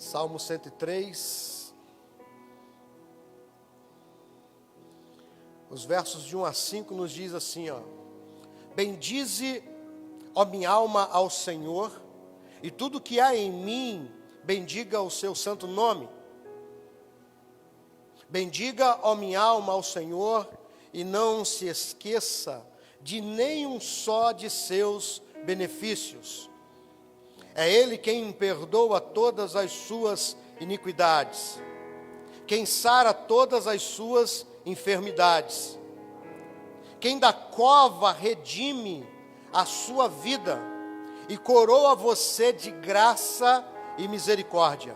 Salmo 103, os versos de 1 a 5 nos diz assim, bendize, ó minha alma, ao Senhor, e tudo que há em mim, bendiga o seu santo nome. Bendiga, ó minha alma, ao Senhor, e não se esqueça de nenhum só de seus benefícios. É Ele quem perdoa todas as suas iniquidades, quem sara todas as suas enfermidades, quem da cova redime a sua vida e coroa você de graça e misericórdia.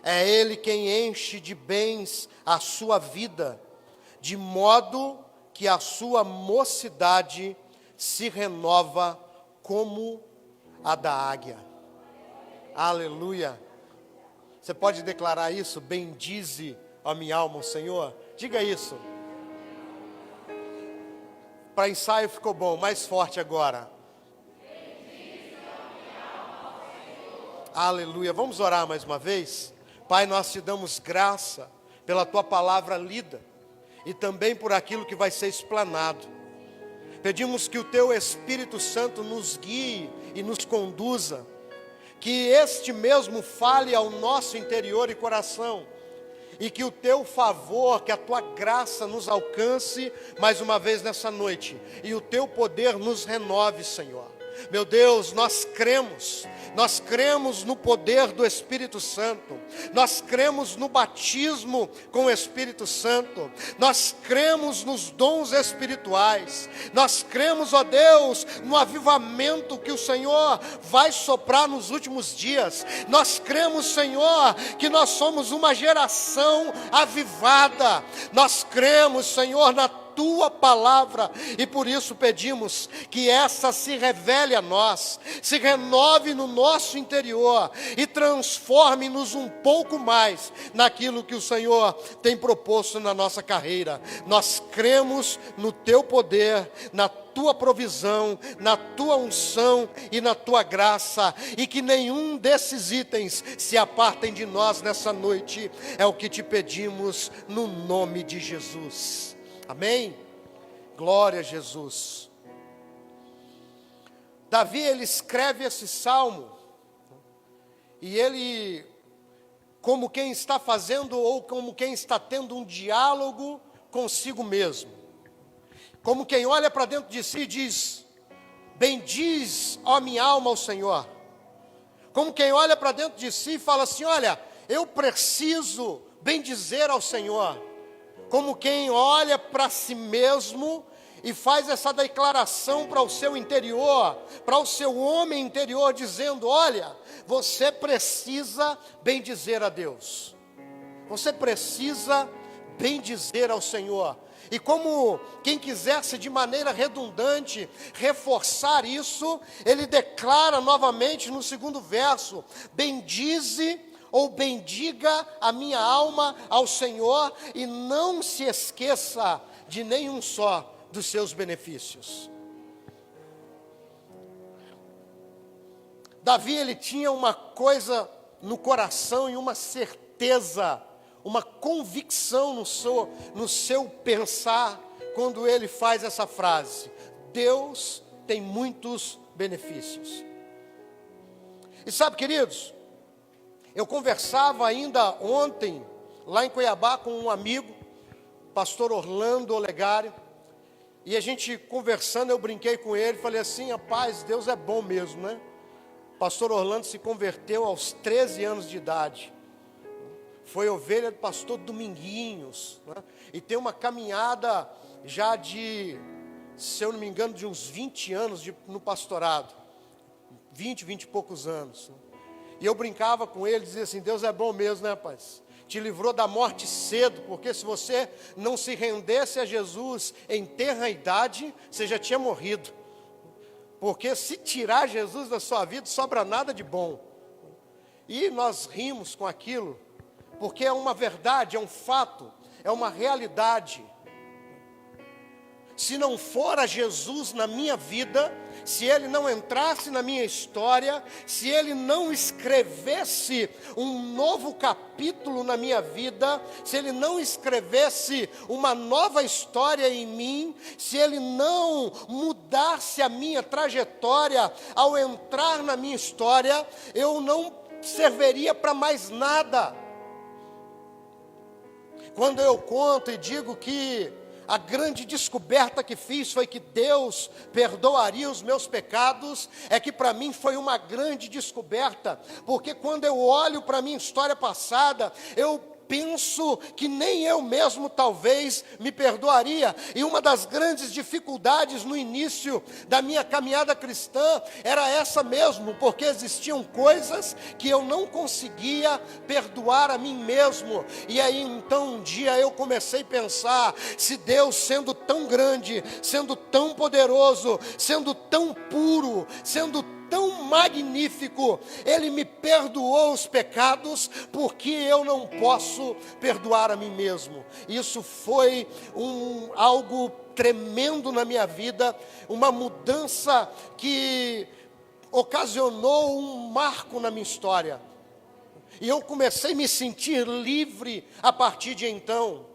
É Ele quem enche de bens a sua vida, de modo que a sua mocidade se renova como a da águia. Aleluia. Você pode declarar isso? Bendize a minha alma, o Senhor. Diga isso. Para ensaio ficou bom, mais forte agora. Bendize a minha alma, Senhor. Aleluia. Vamos orar mais uma vez? Pai, nós te damos graça pela tua palavra lida e também por aquilo que vai ser explanado. Pedimos que o teu Espírito Santo nos guie e nos conduza, que este mesmo fale ao nosso interior e coração, e que o teu favor, que a tua graça nos alcance mais uma vez nessa noite, e o teu poder nos renove, Senhor. Meu Deus, nós cremos no poder do Espírito Santo, nós cremos no batismo com o Espírito Santo, nós cremos nos dons espirituais, nós cremos, ó Deus, no avivamento que o Senhor vai soprar nos últimos dias, nós cremos, Senhor, que nós somos uma geração avivada, nós cremos, Senhor, na tua palavra, e por isso pedimos que essa se revele a nós, se renove no nosso interior e transforme-nos um pouco mais naquilo que o Senhor tem proposto na nossa carreira. Nós cremos no teu poder, na tua provisão, na tua unção e na tua graça, e que nenhum desses itens se apartem de nós nessa noite, é o que te pedimos no nome de Jesus. Amém? Glória a Jesus. Davi, ele escreve esse salmo, e ele, como quem está fazendo, ou como quem está tendo um diálogo consigo mesmo, como quem olha para dentro de si e diz, bendiz, ó minha alma, ao Senhor. Como quem olha para dentro de si e fala assim, olha, eu preciso bendizer ao Senhor. Como quem olha para si mesmo e faz essa declaração para o seu interior, para o seu homem interior, dizendo, olha, você precisa bendizer a Deus, você precisa bendizer ao Senhor. E como quem quisesse de maneira redundante reforçar isso, ele declara novamente no segundo verso, bendize ou bendiga a minha alma ao Senhor, e não se esqueça de nenhum só dos seus benefícios. Davi, ele tinha uma coisa no coração e uma certeza, uma convicção no seu pensar, quando ele faz essa frase, Deus tem muitos benefícios. E sabe, queridos, eu conversava ainda ontem, lá em Cuiabá, com um amigo, pastor Orlando Olegário, e a gente conversando, eu brinquei com ele, falei assim, rapaz, Deus é bom mesmo, né? Pastor Orlando se converteu aos 13 anos de idade, foi ovelha do pastor Dominguinhos, né? E tem uma caminhada já de, se eu não me engano, de uns 20 anos no pastorado, 20 e poucos anos, né? E eu brincava com ele, dizia assim, Deus é bom mesmo, né, rapaz? Te livrou da morte cedo, porque se você não se rendesse a Jesus em tenra idade, você já tinha morrido. Porque se tirar Jesus da sua vida, sobra nada de bom. E nós rimos com aquilo, porque é uma verdade, é um fato, é uma realidade. se não fora Jesus na minha vida, se Ele não entrasse na minha história, se Ele não escrevesse um novo capítulo na minha vida, se Ele não escrevesse uma nova história em mim, se Ele não mudasse a minha trajetória ao entrar na minha história, eu não serviria para mais nada. Quando eu conto e digo que a grande descoberta que fiz foi que Deus perdoaria os meus pecados, é que para mim foi uma grande descoberta, porque quando eu olho para a minha história passada, eu penso que nem eu mesmo talvez me perdoaria, e uma das grandes dificuldades no início da minha caminhada cristã era essa mesmo, porque existiam coisas que eu não conseguia perdoar a mim mesmo, e aí então um dia eu comecei a pensar, se Deus sendo tão grande, sendo tão poderoso, sendo tão puro, sendo tão magnífico, Ele me perdoou os pecados, porque eu não posso perdoar a mim mesmo. Isso foi algo tremendo na minha vida, uma mudança que ocasionou um marco na minha história, e eu comecei a me sentir livre a partir de então.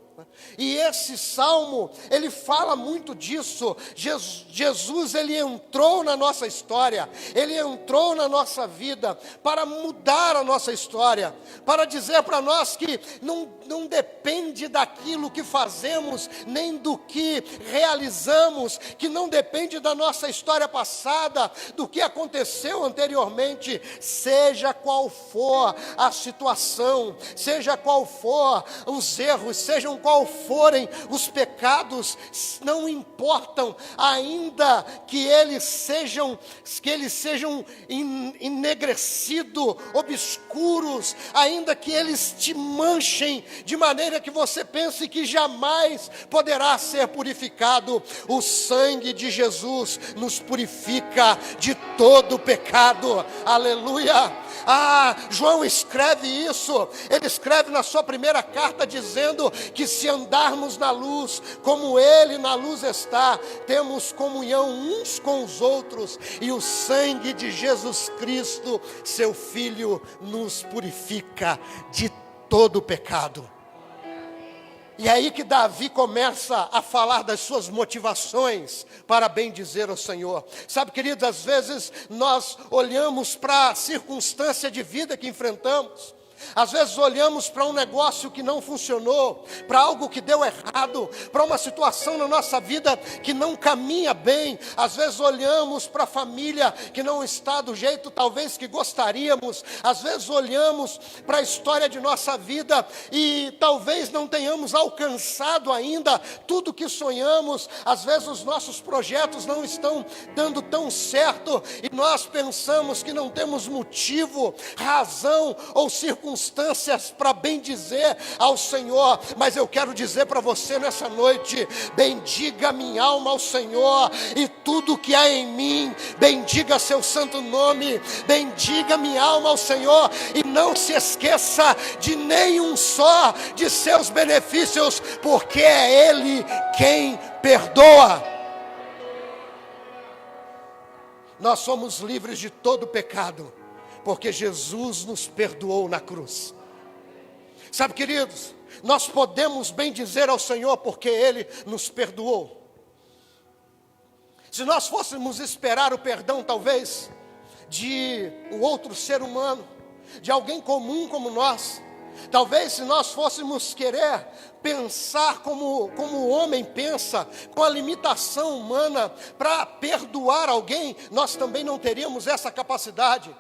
E esse salmo, ele fala muito disso. Jesus, ele entrou na nossa história, ele entrou na nossa vida para mudar a nossa história, para dizer para nós que não depende daquilo que fazemos, nem do que realizamos, que não depende da nossa história passada, do que aconteceu anteriormente, seja qual for a situação, seja qual for os erros, sejam qual forem os pecados, não importam, ainda que eles sejam enegrecidos, obscuros, ainda que eles te manchem de maneira que você pense que jamais poderá ser purificado, o sangue de Jesus nos purifica de todo pecado. Aleluia! João escreve isso, ele escreve na sua primeira carta dizendo que se andarmos na luz, como Ele na luz está, temos comunhão uns com os outros, e o sangue de Jesus Cristo, seu Filho, nos purifica de todo pecado. E é aí que Davi começa a falar das suas motivações para bendizer o Senhor. Sabe, queridos, às vezes nós olhamos para a circunstância de vida que enfrentamos, às vezes olhamos para um negócio que não funcionou, para algo que deu errado, para uma situação na nossa vida que não caminha bem. Às vezes olhamos para a família que não está do jeito talvez que gostaríamos. Às vezes olhamos para a história de nossa vida e talvez não tenhamos alcançado ainda tudo que sonhamos. Às vezes os nossos projetos não estão dando tão certo e nós pensamos que não temos motivo, razão ou circunstâncias para bendizer ao Senhor. Mas eu quero dizer para você nessa noite: bendiga minha alma ao Senhor e tudo que há em mim, bendiga seu santo nome. Bendiga minha alma ao Senhor e não se esqueça de nenhum só de seus benefícios, porque é Ele quem perdoa. Nós somos livres de todo pecado, porque Jesus nos perdoou na cruz. Sabe, queridos, nós podemos bendizer ao Senhor porque Ele nos perdoou. Se nós fôssemos esperar o perdão, talvez, de um outro ser humano, de alguém comum como nós, talvez se nós fôssemos querer pensar como o homem pensa, com a limitação humana, para perdoar alguém, nós também não teríamos essa capacidade.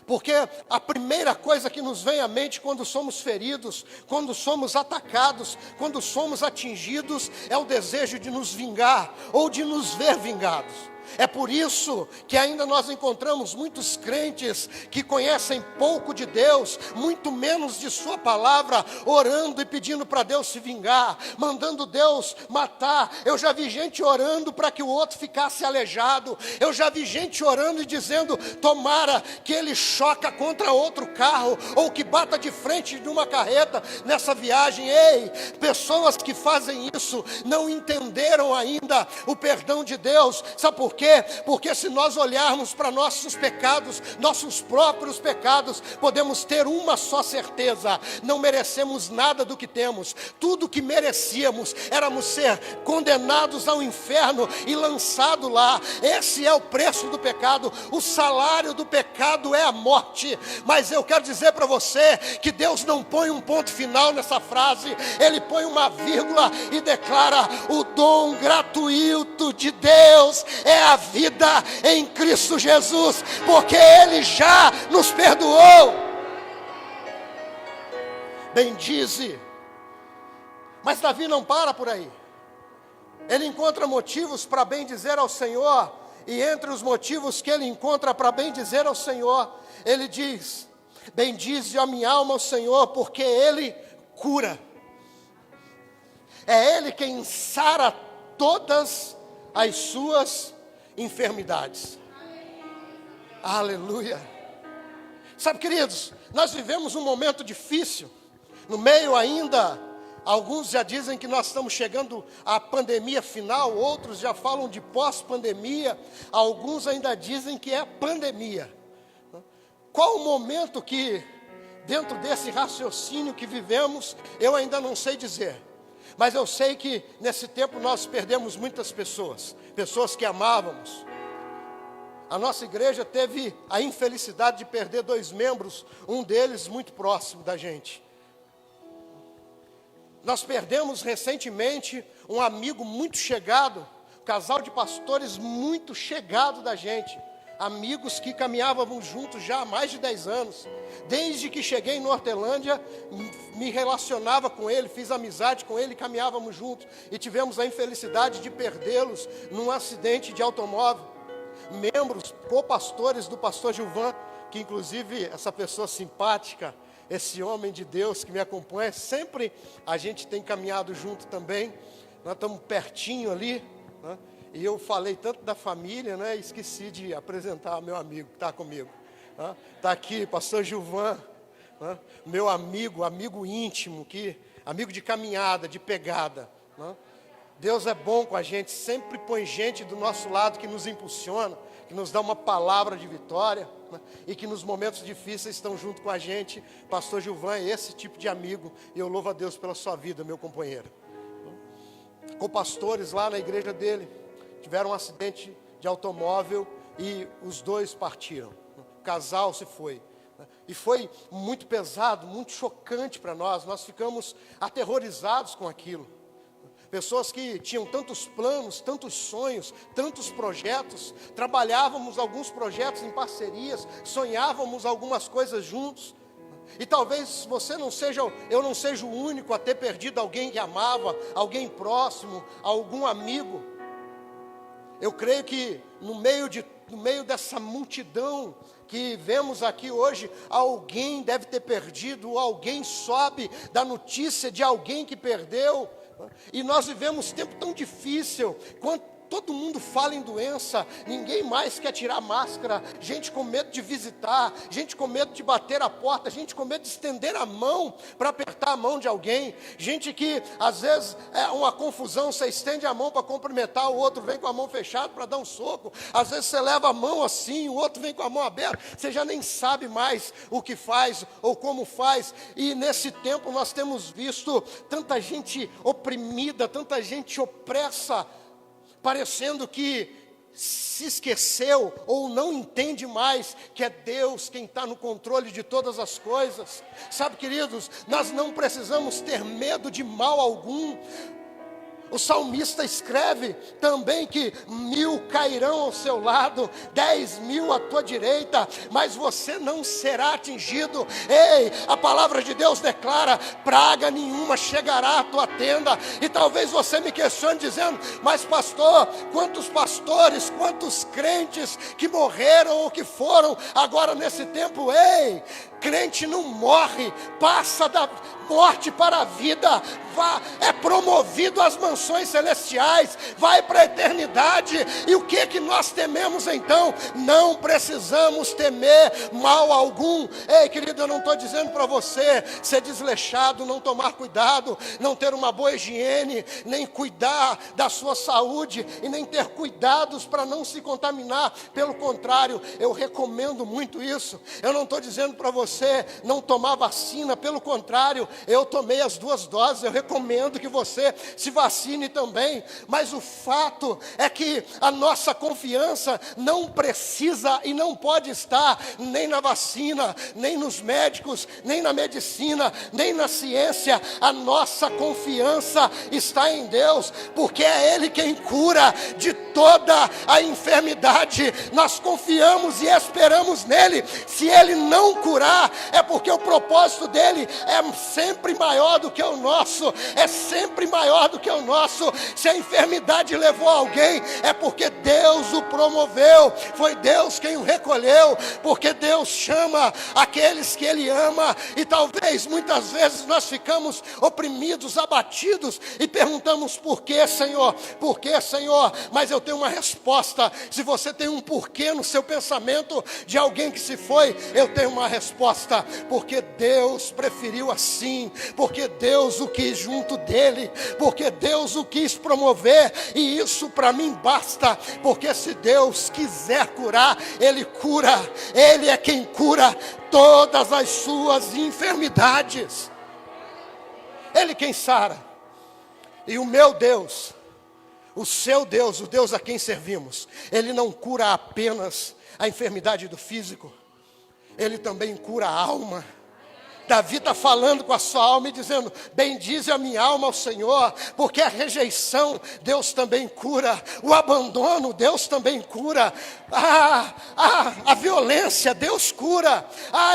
Porque a primeira coisa que nos vem à mente quando somos feridos, quando somos atacados, quando somos atingidos, é o desejo de nos vingar ou de nos ver vingados. É por isso que ainda nós encontramos muitos crentes que conhecem pouco de Deus, muito menos de sua palavra, orando e pedindo para Deus se vingar, mandando Deus matar. Eu já vi gente orando para que o outro ficasse aleijado. Eu já vi gente orando e dizendo: tomara que ele choca contra outro carro, ou que bata de frente de uma carreta nessa viagem. Ei, pessoas que fazem isso não entenderam ainda o perdão de Deus. Sabe por quê? Porque se nós olharmos para nossos pecados, nossos próprios pecados, podemos ter uma só certeza: não merecemos nada do que temos. Tudo que merecíamos éramos ser condenados ao inferno e lançados lá. Esse é o preço do pecado. O salário do pecado é a morte. Mas eu quero dizer para você que Deus não põe um ponto final nessa frase. Ele põe uma vírgula e declara: o dom gratuito de Deus é a vida em Cristo Jesus, porque Ele já nos perdoou. Bendize. Mas Davi não para por aí. Ele encontra motivos para bendizer ao Senhor, e entre os motivos que ele encontra para bendizer ao Senhor, ele diz: bendize a minha alma ao Senhor, porque Ele cura. É Ele quem sara todas as suas enfermidades. Aleluia. Sabe, queridos, nós vivemos um momento difícil. No meio ainda, alguns já dizem que nós estamos chegando à pandemia final, outros já falam de pós-pandemia, alguns ainda dizem que é pandemia. Qual o momento que, dentro desse raciocínio que vivemos, eu ainda não sei dizer. Mas eu sei que nesse tempo nós perdemos muitas pessoas, pessoas que amávamos. A nossa igreja teve a infelicidade de perder 2 membros, um deles muito próximo da gente. Nós perdemos recentemente um amigo muito chegado, um casal de pastores muito chegado da gente. Amigos que caminhávamos juntos já há mais de 10 anos. Desde que cheguei em Hortelândia, me relacionava com ele, fiz amizade com ele, caminhávamos juntos. E tivemos a infelicidade de perdê-los num acidente de automóvel. Membros, co-pastores do pastor Gilvan, que inclusive essa pessoa simpática, esse homem de Deus que me acompanha, sempre a gente tem caminhado junto também. Nós estamos pertinho ali, né? E eu falei tanto da família, né? Esqueci de apresentar meu amigo que está comigo. Está aqui, pastor Gilvan, né? Meu amigo íntimo, amigo de caminhada, de pegada. Né? Deus é bom com a gente, sempre põe gente do nosso lado que nos impulsiona, que nos dá uma palavra de vitória, né? E que nos momentos difíceis estão junto com a gente. Pastor Gilvan é esse tipo de amigo, e eu louvo a Deus pela sua vida, meu companheiro. Com pastores lá na igreja dele, tiveram um acidente de automóvel e os 2 partiram. O casal se foi. E foi muito pesado, muito chocante para nós. Nós ficamos aterrorizados com aquilo. Pessoas que tinham tantos planos, tantos sonhos, tantos projetos. Trabalhávamos alguns projetos em parcerias, sonhávamos algumas coisas juntos. E talvez eu não seja o único a ter perdido alguém que amava, alguém próximo, algum amigo. Eu creio que no meio dessa multidão que vemos aqui hoje, alguém deve ter perdido, alguém sobe da notícia de alguém que perdeu. E nós vivemos um tempo tão difícil, quando todo mundo fala em doença, ninguém mais quer tirar máscara, gente com medo de visitar, gente com medo de bater a porta, gente com medo de estender a mão para apertar a mão de alguém, gente que às vezes é uma confusão, você estende a mão para cumprimentar, o outro vem com a mão fechada para dar um soco, às vezes você leva a mão assim, o outro vem com a mão aberta, você já nem sabe mais o que faz ou como faz. E nesse tempo nós temos visto tanta gente oprimida, tanta gente opressa, parecendo que se esqueceu ou não entende mais que é Deus quem está no controle de todas as coisas. Sabe, queridos, nós não precisamos ter medo de mal algum. O salmista escreve também que 1000 cairão ao seu lado, 10.000 à tua direita, mas você não será atingido. Ei, a palavra de Deus declara: praga nenhuma chegará à tua tenda. E talvez você me questione dizendo: mas pastor, quantos pastores, quantos crentes que morreram ou que foram agora nesse tempo? Ei, crente não morre, passa da morte para a vida, é promovido às mansões celestiais, vai para a eternidade. E o que nós tememos então? Não precisamos temer mal algum. Ei, querido, eu não estou dizendo para você ser desleixado, não tomar cuidado, não ter uma boa higiene, nem cuidar da sua saúde e nem ter cuidados para não se contaminar. Pelo contrário, eu recomendo muito isso. Eu não estou dizendo para você não tomar vacina, pelo contrário, eu tomei as 2 doses, eu recomendo que você se vacine também. Mas o fato é que a nossa confiança não precisa e não pode estar nem na vacina, nem nos médicos, nem na medicina, nem na ciência. A nossa confiança está em Deus, porque é Ele quem cura de toda a enfermidade. Nós confiamos e esperamos nele. Se Ele não curar, é porque o propósito dele é sempre maior do que o nosso, é sempre maior do que o nosso. Se a enfermidade levou alguém, é porque Deus o promoveu, foi Deus quem o recolheu, porque Deus chama aqueles que Ele ama. E talvez muitas vezes nós ficamos oprimidos, abatidos e perguntamos: por que, Senhor? Por que, Senhor? Mas eu tenho uma resposta. Se você tem um porquê no seu pensamento de alguém que se foi, eu tenho uma resposta: porque Deus preferiu assim, porque Deus o quis junto dele, porque Deus o quis promover, e isso para mim basta. Porque se Deus quiser curar, Ele cura, Ele é quem cura todas as suas enfermidades, Ele quem sara. E o meu Deus, o seu Deus, o Deus a quem servimos, Ele não cura apenas a enfermidade do físico, Ele também cura a alma. Davi está falando com a sua alma e dizendo: bendize a minha alma ao Senhor, porque a rejeição Deus também cura, o abandono Deus também cura, a violência Deus cura.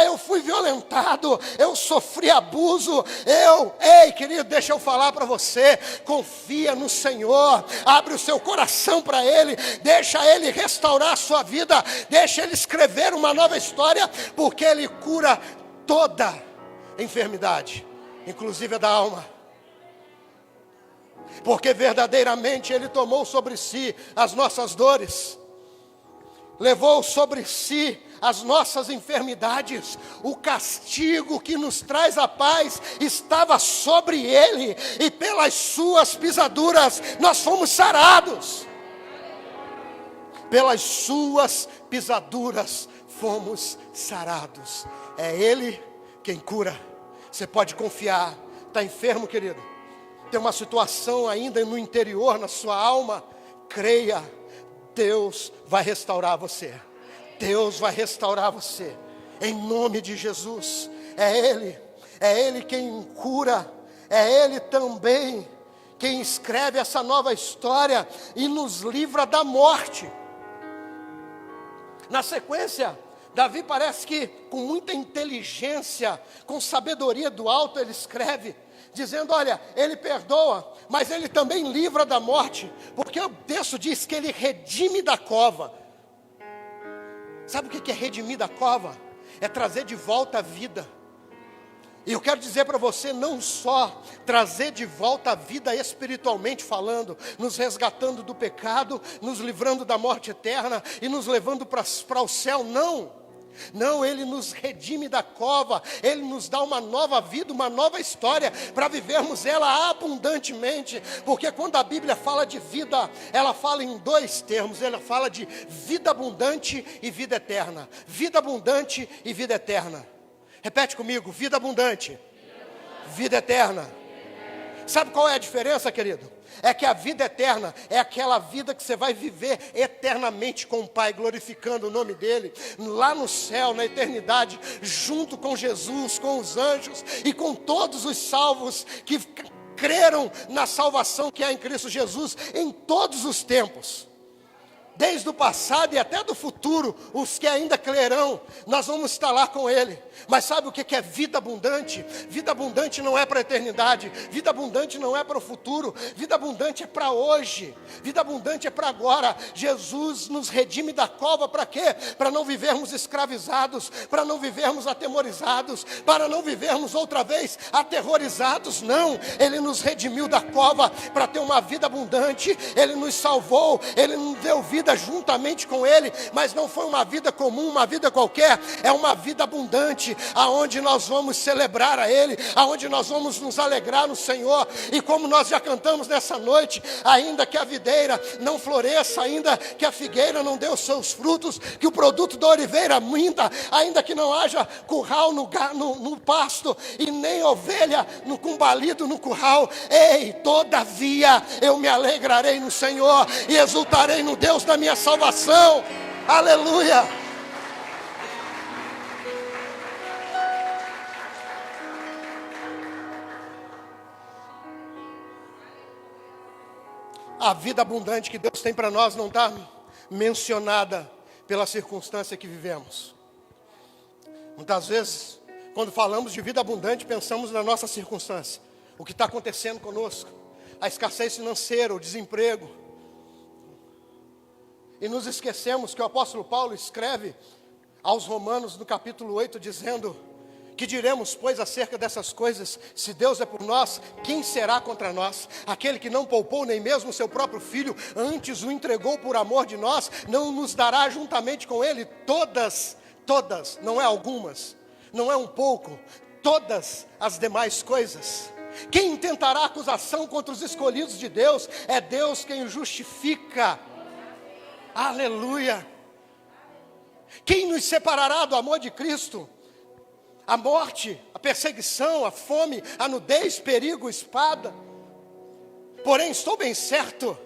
Eu fui violentado, eu sofri abuso, ei querido, deixa eu falar para você: confia no Senhor, abre o seu coração para Ele, deixa Ele restaurar a sua vida, deixa Ele escrever uma nova história, porque Ele cura toda enfermidade, inclusive a da alma. Porque verdadeiramente Ele tomou sobre si as nossas dores, levou sobre si as nossas enfermidades. O castigo que nos traz a paz estava sobre Ele, e pelas suas pisaduras nós fomos sarados. Pelas suas pisaduras fomos sarados. É Ele quem cura. Você pode confiar. Está enfermo, querido? Tem uma situação ainda no interior, na sua alma? Creia, Deus vai restaurar você. Deus vai restaurar você, em nome de Jesus. É Ele quem cura, é Ele também quem escreve essa nova história e nos livra da morte. Na sequência, Davi parece que com muita inteligência, com sabedoria do alto, ele escreve, dizendo: olha, Ele perdoa, mas Ele também livra da morte, porque o texto diz que Ele redime da cova. Sabe o que é redimir da cova? É trazer de volta a vida. E eu quero dizer para você, não só trazer de volta a vida espiritualmente falando, nos resgatando do pecado, nos livrando da morte eterna e nos levando para o céu, não. Não, Ele nos redime da cova, Ele nos dá uma nova vida, uma nova história, para vivermos ela abundantemente. Porque quando a Bíblia fala de vida, ela fala em 2 termos, ela fala de vida abundante e vida eterna. Vida abundante e vida eterna. Repete comigo: vida abundante, vida eterna. Sabe qual é a diferença, querido? É que a vida eterna é aquela vida que você vai viver eternamente com o Pai, glorificando o nome dEle, lá no céu, na eternidade, junto com Jesus, com os anjos e com todos os salvos que creram na salvação que há em Cristo Jesus em todos os tempos. Desde o passado e até do futuro, os que ainda crerão, nós vamos estar lá com Ele. Mas sabe o que é vida abundante? Vida abundante não é para a eternidade, vida abundante não é para o futuro, vida abundante é para hoje, vida abundante é para agora. Jesus nos redime da cova para quê? Para não vivermos escravizados, para não vivermos atemorizados, para não vivermos outra vez aterrorizados, não. Ele nos redimiu da cova para ter uma vida abundante, Ele nos salvou, Ele nos deu vida juntamente com Ele, mas não foi uma vida comum, uma vida qualquer, é uma vida abundante, aonde nós vamos celebrar a Ele, aonde nós vamos nos alegrar no Senhor. E como nós já cantamos nessa noite, ainda que a videira não floresça, ainda que a figueira não dê os seus frutos, que o produto da oliveira minta, ainda que não haja curral no pasto, e nem ovelha no combalido no curral, ei, todavia eu me alegrarei no Senhor, e exultarei no Deus da minha salvação. Aleluia. A vida abundante que Deus tem para nós não está mencionada pela circunstância que vivemos. Muitas vezes, quando falamos de vida abundante, pensamos na nossa circunstância, o que está acontecendo conosco, a escassez financeira, o desemprego. E nos esquecemos que o apóstolo Paulo escreve aos Romanos no capítulo 8, dizendo: que diremos, pois, acerca dessas coisas? Se Deus é por nós, quem será contra nós? Aquele que não poupou nem mesmo o seu próprio filho, antes o entregou por amor de nós, não nos dará juntamente com ele todas, não é algumas, não é um pouco, todas as demais coisas. Quem intentará acusação contra os escolhidos de Deus? É Deus quem os justifica. Aleluia. Quem nos separará do amor de Cristo? A morte, a perseguição, a fome, a nudez, perigo, espada. Porém estou bem certo,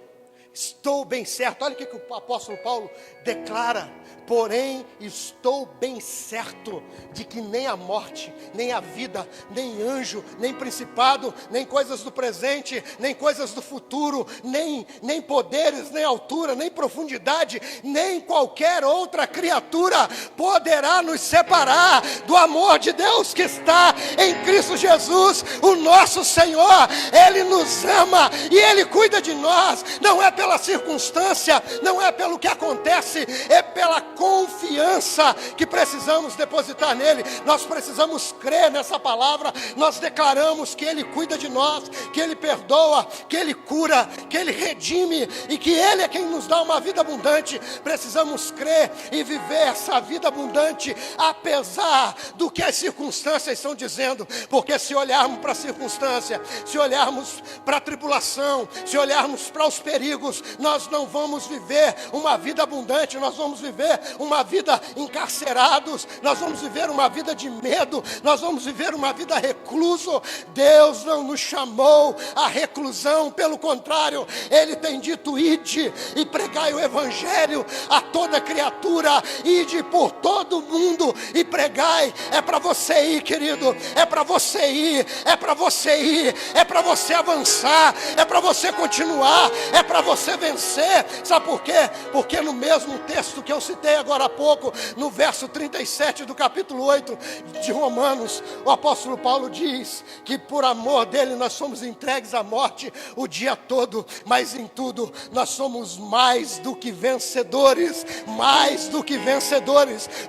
olha o que o apóstolo Paulo declara: porém estou bem certo de que nem a morte, nem a vida, nem anjo, nem principado, nem coisas do presente, nem coisas do futuro, nem poderes, nem altura, nem profundidade, nem qualquer outra criatura poderá nos separar do amor de Deus que está em Cristo Jesus, o nosso Senhor. Ele nos ama e Ele cuida de nós, não é pela circunstância, não é pelo que acontece, é pela confiança que precisamos depositar nele. Nós precisamos crer nessa palavra. Nós declaramos que Ele cuida de nós, que Ele perdoa, que Ele cura, que Ele redime e que Ele é quem nos dá uma vida abundante. Precisamos crer e viver essa vida abundante, apesar do que as circunstâncias estão dizendo, porque se olharmos para a circunstância, se olharmos para a tribulação, se olharmos para os perigos, nós não vamos viver uma vida abundante, nós vamos viver uma vida encarcerados, nós vamos viver uma vida de medo, nós vamos viver uma vida recluso. Deus não nos chamou à reclusão, pelo contrário, Ele tem dito: ide e pregai o evangelho a toda criatura, ide por todo mundo e pregai. É para você ir, querido, é para você ir, é para você ir, é para você avançar, é para você continuar, é para você vencer. Sabe por quê? Porque no mesmo texto que eu citei agora há pouco, no verso 37 do capítulo 8 de Romanos, o apóstolo Paulo diz que por amor dele nós somos entregues à morte o dia todo, mas em tudo nós somos mais do que vencedores,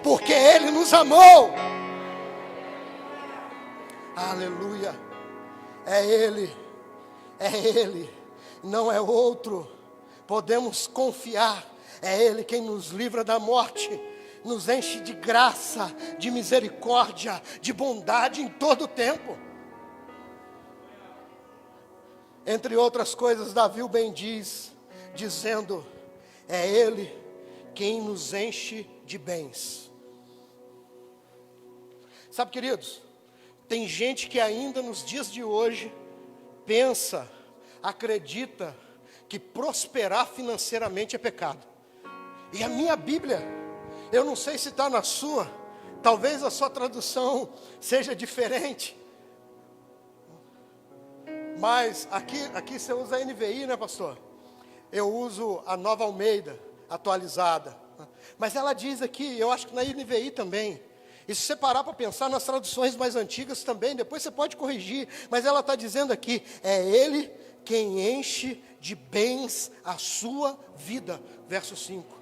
porque Ele nos amou. Aleluia. É Ele, não é outro. Podemos confiar, é Ele quem nos livra da morte, nos enche de graça, de misericórdia, de bondade em todo o tempo. Entre outras coisas, Davi o bem diz, dizendo: é Ele quem nos enche de bens. Sabe, queridos, tem gente que ainda nos dias de hoje pensa, acredita que prosperar financeiramente é pecado. E a minha Bíblia, eu não sei se está na sua, talvez a sua tradução seja diferente, Mas aqui você usa a NVI, né, pastor? Eu uso a Nova Almeida, atualizada. Mas ela diz aqui, eu acho que na NVI também. E se você parar para pensar nas traduções mais antigas também, depois você pode corrigir. Mas ela está dizendo aqui, é Ele quem enche de bens a sua vida. Verso 5.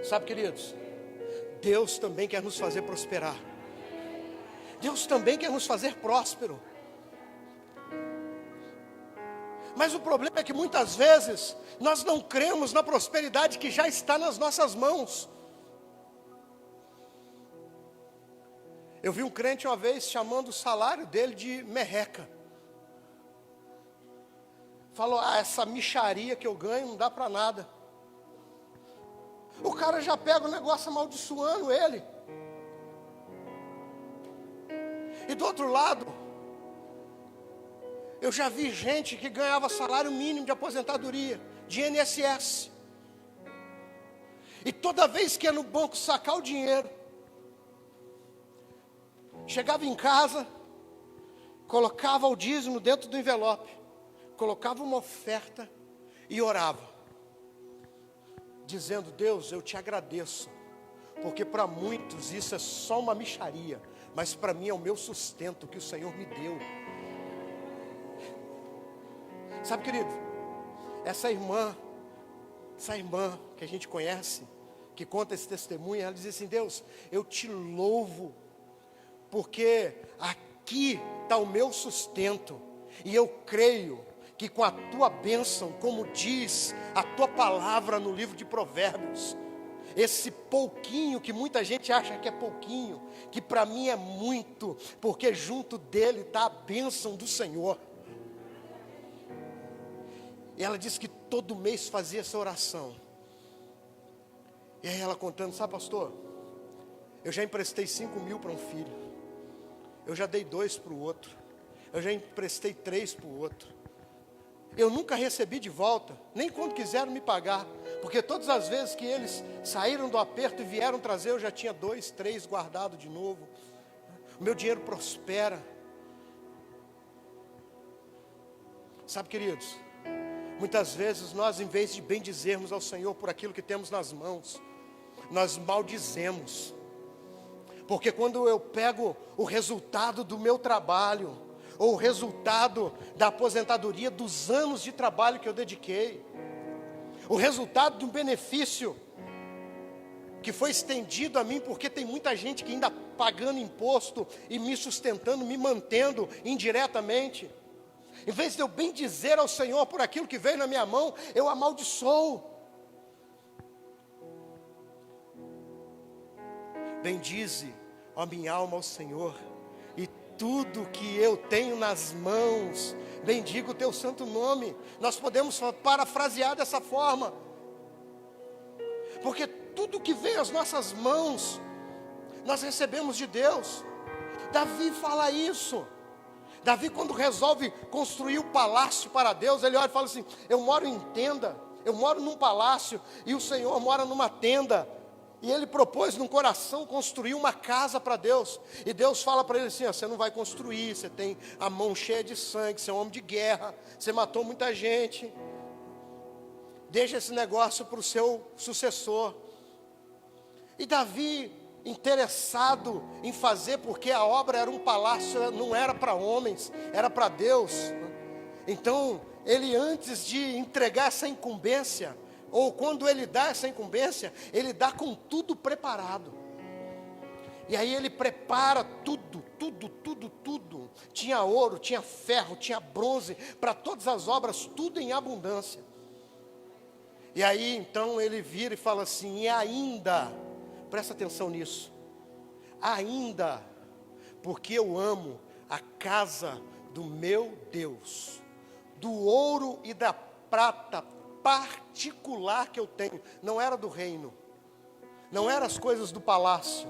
Sabe, queridos, Deus também quer nos fazer prosperar. Deus também quer nos fazer próspero. Mas o problema é que muitas vezes nós não cremos na prosperidade que já está nas nossas mãos. Eu vi um crente uma vez chamando o salário dele de merreca. Falou, essa mixaria que eu ganho não dá para nada. O cara já pega o negócio amaldiçoando ele. E do outro lado, eu já vi gente que ganhava salário mínimo de aposentadoria, de INSS. E toda vez que ia no banco sacar o dinheiro, chegava em casa, colocava o dízimo dentro do envelope, colocava uma oferta e orava, dizendo, Deus, eu te agradeço, porque para muitos isso é só uma mixaria, mas para mim é o meu sustento que o Senhor me deu. Sabe, querido, essa irmã que a gente conhece, que conta esse testemunho, ela diz assim, Deus, eu te louvo, porque aqui está o meu sustento, e eu creio que com a tua bênção, como diz a tua palavra no livro de Provérbios, esse pouquinho que muita gente acha que é pouquinho, que para mim é muito, porque junto dele está a bênção do Senhor. E ela disse que todo mês fazia essa oração. E aí ela contando, sabe, pastor, eu já emprestei 5 mil para um filho, eu já dei 2 para o outro, eu já emprestei 3 para o outro. Eu nunca recebi de volta, nem quando quiseram me pagar, porque todas as vezes que eles saíram do aperto e vieram trazer, eu já tinha 2, 3 guardado de novo. O meu dinheiro prospera. Sabe, queridos, muitas vezes nós, em vez de bendizermos ao Senhor por aquilo que temos nas mãos, nós maldizemos. Porque quando eu pego o resultado do meu trabalho, ou o resultado da aposentadoria dos anos de trabalho que eu dediquei, o resultado de um benefício que foi estendido a mim, porque tem muita gente que ainda pagando imposto e me sustentando, me mantendo indiretamente. Em vez de eu bendizer ao Senhor por aquilo que veio na minha mão, eu amaldiçoo. Bendize, ó minha alma, ao Senhor, e tudo que eu tenho nas mãos, bendiga o teu santo nome. Nós podemos parafrasear dessa forma, porque tudo que vem às nossas mãos, nós recebemos de Deus. Davi fala isso. Davi, quando resolve construir o palácio para Deus, ele olha e fala assim, eu moro em tenda, eu moro num palácio, e o Senhor mora numa tenda. E ele propôs no coração construir uma casa para Deus. E Deus fala para ele assim, você não vai construir, você tem a mão cheia de sangue, você é um homem de guerra, você matou muita gente. Deixa esse negócio para o seu sucessor. E Davi, interessado em fazer, porque a obra era um palácio, não era para homens, era para Deus. Então, ele, antes de entregar essa incumbência, ou quando ele dá essa incumbência, ele dá com tudo preparado. E aí ele prepara tudo. Tinha ouro, tinha ferro, tinha bronze, para todas as obras, tudo em abundância. E aí então ele vira e fala assim, e ainda, presta atenção nisso, ainda, porque eu amo a casa do meu Deus, do ouro e da prata particular que eu tenho, não era do reino, não eram as coisas do palácio,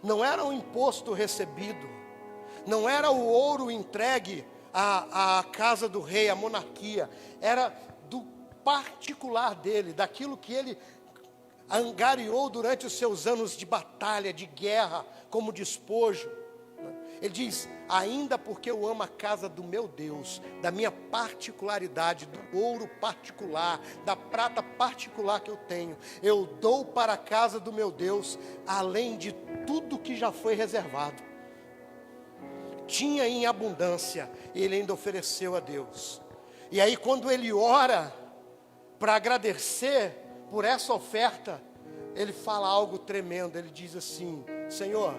não era o imposto recebido, não era o ouro entregue à casa do rei, à monarquia, era do particular dele, daquilo que ele angariou durante os seus anos de batalha, de guerra, como despojo. Ele diz: ainda porque eu amo a casa do meu Deus, da minha particularidade, do ouro particular, da prata particular que eu tenho, eu dou para a casa do meu Deus, além de tudo que já foi reservado. Tinha em abundância, ele ainda ofereceu a Deus. E aí quando ele ora para agradecer por essa oferta, ele fala algo tremendo. Ele diz assim: Senhor,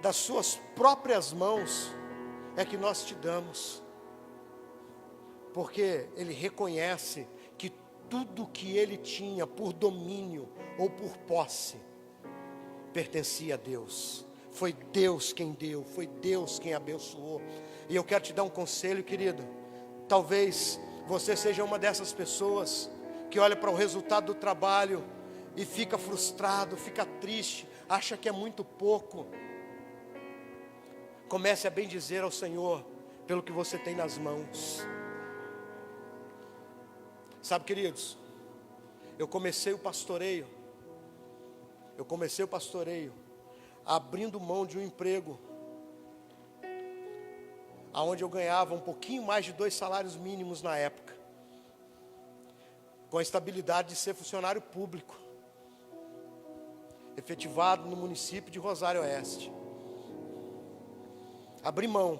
das suas próprias mãos é que nós te damos. Porque ele reconhece que tudo que ele tinha por domínio ou por posse pertencia a Deus. Foi Deus quem deu, foi Deus quem abençoou. E eu quero te dar um conselho, querido. Talvez você seja uma dessas pessoas que olha para o resultado do trabalho e fica frustrado, fica triste, acha que é muito pouco. Comece a bendizer ao Senhor pelo que você tem nas mãos. Sabe, queridos, eu comecei o pastoreio abrindo mão de um emprego aonde eu ganhava um pouquinho mais de 2 salários mínimos na época, com a estabilidade de ser funcionário público, efetivado no município de Rosário Oeste. Abri mão.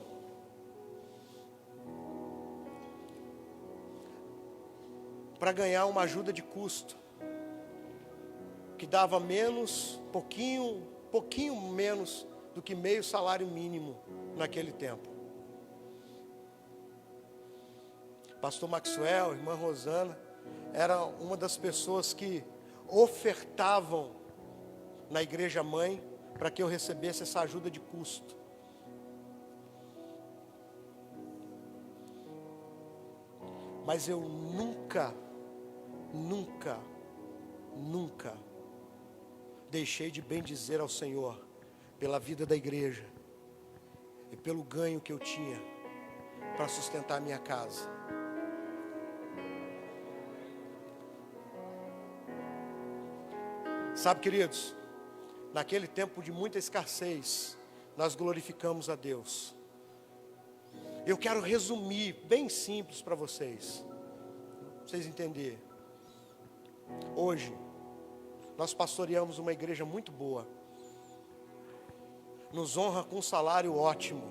Para ganhar uma ajuda de custo, que dava menos, pouquinho menos do que meio salário mínimo naquele tempo. Pastor Maxwell, irmã Rosana, era uma das pessoas que ofertavam na igreja mãe para que eu recebesse essa ajuda de custo. Mas eu nunca deixei de bendizer ao Senhor pela vida da igreja e pelo ganho que eu tinha para sustentar a minha casa. Sabe, queridos, naquele tempo de muita escassez, nós glorificamos a Deus. Eu quero resumir bem simples para vocês entenderem. Hoje, nós pastoreamos uma igreja muito boa, nos honra com um salário ótimo.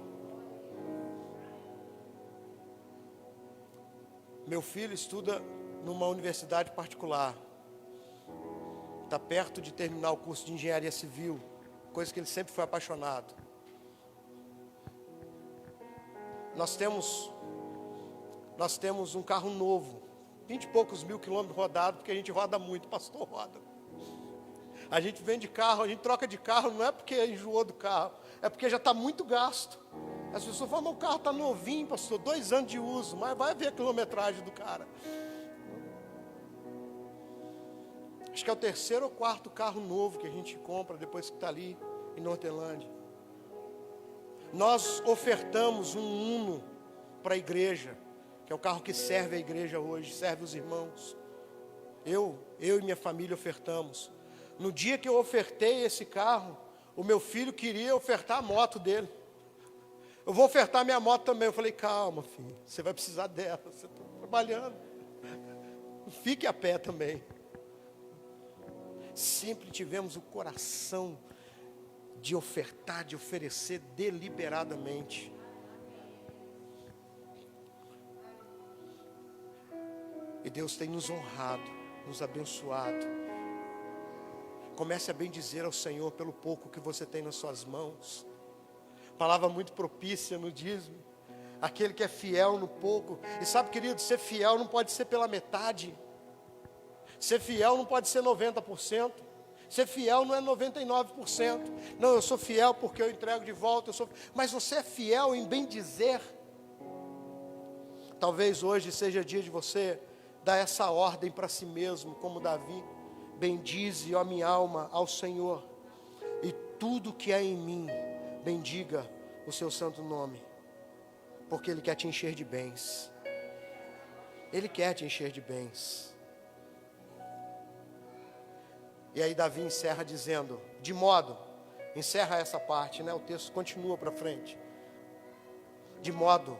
Meu filho estuda numa universidade particular, está perto de terminar o curso de engenharia civil, coisa que ele sempre foi apaixonado. Nós temos um carro novo, 20 e poucos mil quilômetros rodados, porque a gente roda muito, pastor roda. A gente vende carro, a gente troca de carro, não é porque enjoou do carro, é porque já está muito gasto. As pessoas falam: o carro está novinho, pastor, 2 anos de uso, mas vai ver a quilometragem do cara. Acho que é o 3º ou 4º carro novo que a gente compra depois que está ali em Nortelândia. Nós ofertamos um Uno para a igreja, que é o carro que serve a igreja hoje, serve os irmãos. Eu e minha família ofertamos. No dia que eu ofertei esse carro, o meu filho queria ofertar a moto dele. Eu vou ofertar minha moto também. Eu falei: calma, filho, você vai precisar dela, você está trabalhando. Fique a pé também. Sempre tivemos o coração de ofertar, de oferecer deliberadamente. E Deus tem nos honrado, nos abençoado. Comece a bendizer ao Senhor pelo pouco que você tem nas suas mãos. Palavra muito propícia no dízimo. Aquele que é fiel no pouco. E sabe, querido, ser fiel não pode ser pela metade. Ser fiel não pode ser 90%. Ser fiel não é 99%. Não, eu sou fiel porque eu entrego de volta. Mas você é fiel em bendizer. Talvez hoje seja dia de você dar essa ordem para si mesmo, como Davi: bendize, ó minha alma, ao Senhor, e tudo que é em mim, bendiga o seu santo nome, porque Ele quer te encher de bens. Ele quer te encher de bens. E aí Davi encerra dizendo: de modo encerra essa parte, né? O texto continua para frente. De modo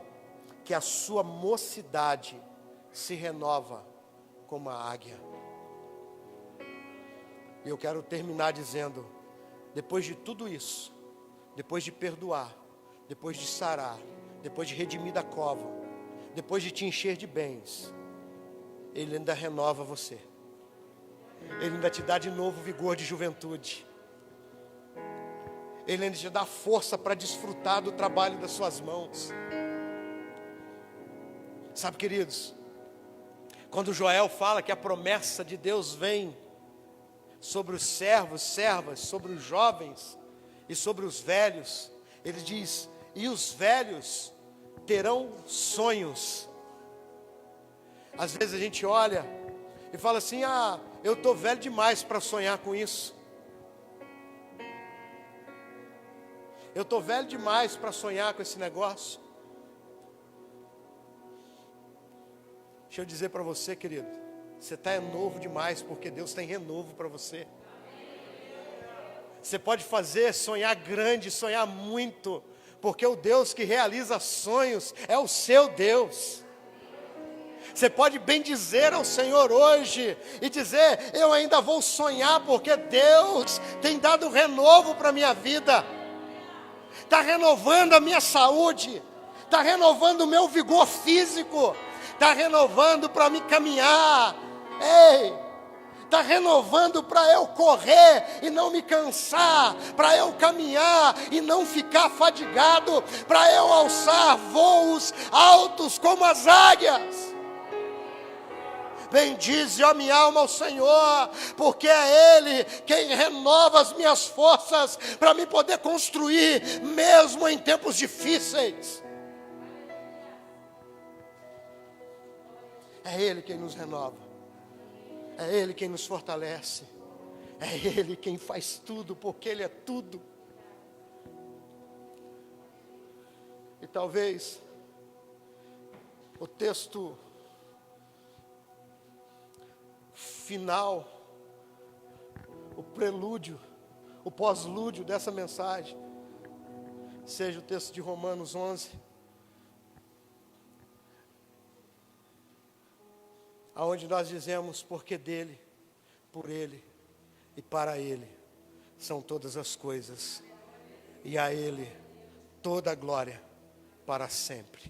que a sua mocidade se renova como a águia. E eu quero terminar dizendo, depois de tudo isso, depois de perdoar, depois de sarar, depois de redimir da cova, depois de te encher de bens, Ele ainda renova você. Ele ainda te dá de novo vigor de juventude. Ele ainda te dá força para desfrutar do trabalho das suas mãos. Sabe, queridos, quando Joel fala que a promessa de Deus vem sobre os servos, servas, sobre os jovens e sobre os velhos, ele diz, e os velhos terão sonhos. Às vezes a gente olha e fala assim, eu estou velho demais para sonhar com isso. Eu estou velho demais para sonhar com esse negócio. Deixa eu dizer para você, querido, você está novo demais, porque Deus tem renovo para você. Você pode sonhar grande, sonhar muito, porque o Deus que realiza sonhos é o seu Deus. Você pode bendizer ao Senhor hoje e dizer, eu ainda vou sonhar, porque Deus tem dado renovo para a minha vida. Está renovando a minha saúde, está renovando o meu vigor físico, está renovando para me caminhar, está renovando para eu correr e não me cansar, para eu caminhar e não ficar fadigado, para eu alçar voos altos como as águias. Bendize, ó minha alma, ao Senhor, porque é Ele quem renova as minhas forças para me poder construir, mesmo em tempos difíceis. É Ele quem nos renova, é Ele quem nos fortalece, é Ele quem faz tudo, porque Ele é tudo. E talvez o texto final, o prelúdio, o pós-lúdio dessa mensagem, seja o texto de Romanos 11, aonde nós dizemos, porque dele, por ele e para ele são todas as coisas, e a ele toda a glória para sempre.